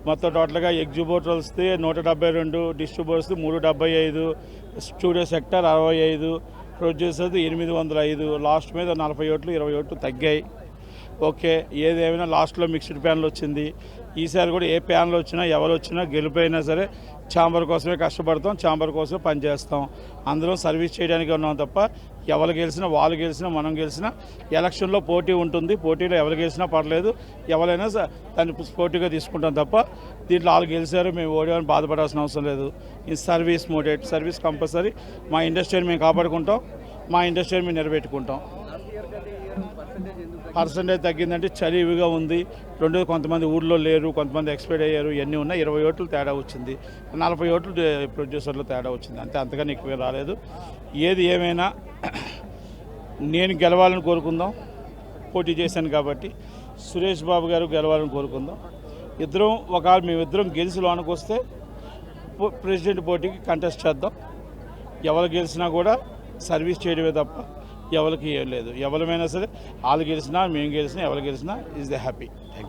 మొత్తం టోటల్గా ఎగ్జిబిటర్స్ది 172, distributors 375, studio sector 65, ప్రొడ్యూసర్ది 805. Last మీద 40 ఓట్లు 20 ఓట్లు తగ్గాయి. ఓకే, ఏదేమైనా లాస్ట్లో మిక్స్డ్ ప్యానల్ వచ్చింది. ఈసారి కూడా ఏ ప్యానల్ వచ్చినా ఎవరు వచ్చినా గెలిపోయినా సరే ఛాంబర్ కోసమే కష్టపడతాం, ఛాంబర్ కోసమే పనిచేస్తాం. అందరం సర్వీస్ చేయడానికి ఉన్నాం తప్ప ఎవరు గెలిచినా వాళ్ళు గెలిచినా మనం గెలిచినా ఎలక్షన్లో పోటీ ఉంటుంది. పోటీలో ఎవరు గెలిచినా పర్లేదు, ఎవరైనా దాన్ని పోటీగా తీసుకుంటాం తప్ప దీంట్లో వాళ్ళు గెలిచారు మేము ఓడిపోయామని బాధపడాల్సిన అవసరం లేదు. ఈ సర్వీస్ మోడేట్, సర్వీస్ కంపల్సరీ. మా ఇండస్ట్రీని మేము కాపాడుకుంటాం, మా ఇండస్ట్రీని మేము నిలబెట్టుకుంటాం. పర్సంటేజ్ తగ్గిందంటే చలివిగా ఉంది. రెండోది కొంతమంది ఊళ్ళో లేరు, కొంతమంది ఎక్స్పైర్ అయ్యారు, ఇవన్నీ ఉన్నాయి. 20 ఓట్లు తేడా వచ్చింది, 40 ఓట్లు ప్రొడ్యూసర్లో తేడా వచ్చింది. అంతే, అంతగాని ఎక్కువ రాలేదు. ఏది ఏమైనా నేను గెలవాలని కోరుకుందాం. పోటీ చేశాను కాబట్టి సురేష్ బాబు గారు గెలవాలని కోరుకుందాం. ఇద్దరం ఒకవేళ మేమిద్దరం గెలిచి లోనికి వస్తే ప్రెసిడెంట్ పోటీకి కంటెస్ట్ చేద్దాం. ఎవరు గెలిచినా కూడా సర్వీస్ చేయడమే తప్ప ఎవరికి ఏం లేదు. ఎవరమైనా సరే వాళ్ళు గెలిచినా మేము గెలిచినా ఎవరు గెలిచినా is the happy. Thank you.